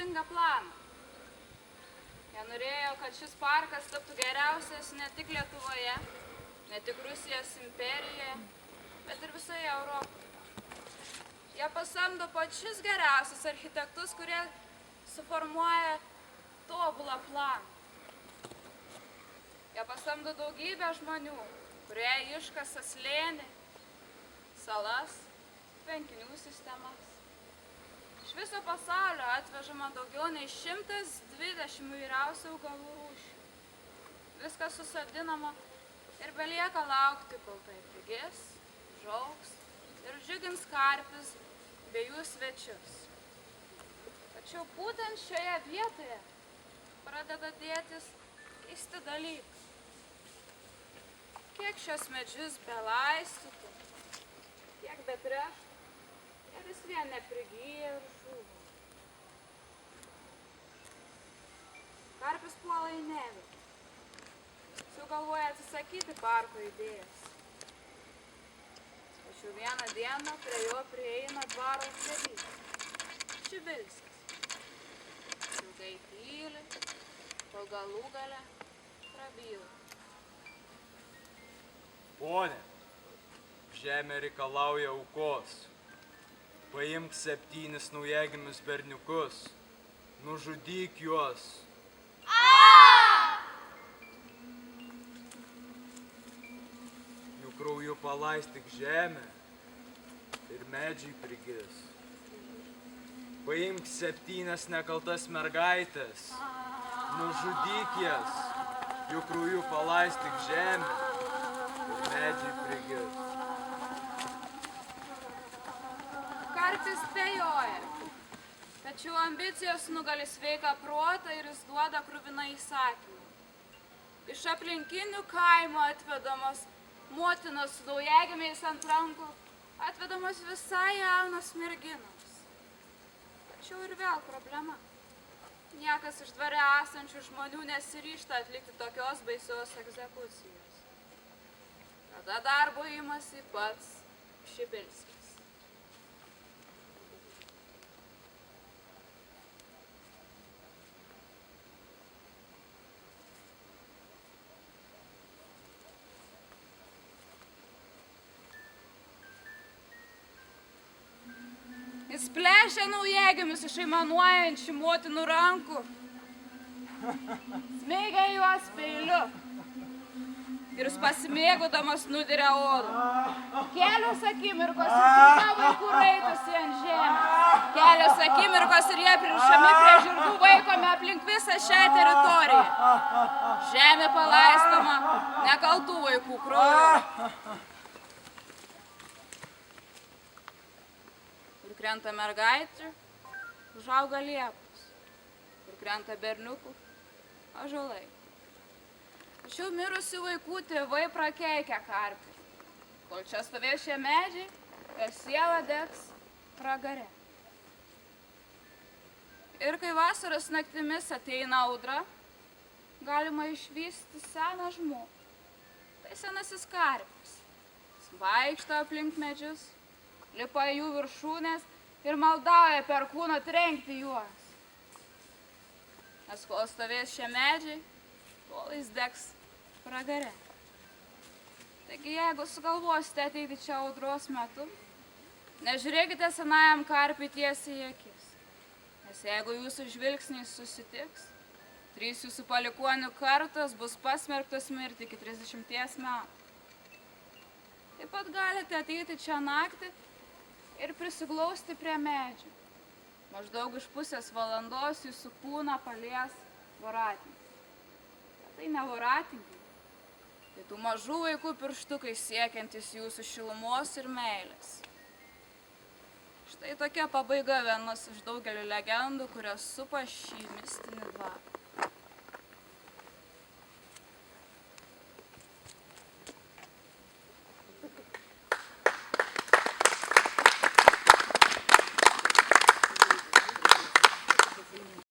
ambicingą planą. Jie norėjo, kad šis parkas taptų geriausias ne tik Lietuvoje, ne tik Rusijos imperijoje, bet ir visoje Europoje. Jie pasamdo pačius geriausius architektus, kurie suformuoja tobulą planą. Jie pasamdo daugybę žmonių, kurie iškasa slėnį, salas, tvenkinių sistemas. Iš viso pasaulio atvežama daugiau nei 120 įvairiausių augalų rūšių. Viskas susodinama ir belieka laukti, kol tai prigis, užaugs ir džiugins karpius bei jų svečius. Tačiau būtent šioje vietoje pradeda dėtis keisti dalykai. Kiek šios medžius belaistytų, kiek betreštų, jie vis vien neprigyja ir žuvo. Karpis puola į neviltį. Sugalvoja atsisakyti parko idėjas. Tačiau vieną dieną prie jo prieina dvaro vedys, Čibilskis. Ilgai tyli, kol galų gale prabyla. Pone, žemė reikalauja aukos. Paimk 7 naujagimius berniukus, nužudyk juos. Jų krauju palaistyk žemę ir medžiai prigis. Paimk 7 nekaltas mergaitės, nužudyk jas, jų krauju palaistyk žemę ir medžiai prigis. Karpis spėjoja, tačiau ambicijos nugali sveiką protą ir jis duoda kruviną įsakymą. Iš aplinkinių kaimo atvedamos motinos su naujagimiais ant rankų, atvedamos visai jaunos merginos. Tačiau ir vėl problema. Niekas iš dvare esančių žmonių nesiryžta atlikti tokios baisios egzekucijos. Tada darbo imasi pats Čibilskis. Jis plešia naujagimius iš aimanuojančių motinų rankų, smeigia juos peiliu ir jis pasimėgaudamas nudiria odą. Kelios akimirkos ir pilna vaikų raitosi ant žemės. Kelios akimirkos ir jie pririšami prie žirgų vaikomi aplink visą šią teritoriją. Žemė palaistoma nekaltų vaikų krauju. Kur krenta mergaičių, užauga liepos. Kur krenta berniukų, ąžuolai. Tačiau mirusių vaikų tėvai prakeikia karpį. Kol čia stovės šie medžiai, ir siela degs pragare. Ir kai vasaros naktimis ateina audra, galima išvysti seną žmogų. Tai senasis karpis. Jis vaikšto aplink medžius, lipa jų viršūnės ir maldauja per kūną trenkti juos. Nes kol stovės šie medžiai, tol jis degs pragare. Taigi, jeigu sugalvosite ateiti čia audros metu, nežiūrėkite senajam karpiui tiesiai į akis. Nes jeigu jūsų žvilgsniai susitiks, 3 jūsų palikuonių kartos bus pasmerktos mirti iki 30 metų. Taip pat galite ateiti čia naktį ir prisiglausti prie medžių. Maždaug iš pusės valandos jūsų kūną palies voratinkai. Bet tai ne voratinkai, tai tų mažų vaikų pirštukai siekiantis jūsų šilumos ir meilės. Štai tokia pabaiga vienos iš daugelio legendų, kurios supa šį mistinį dvarą.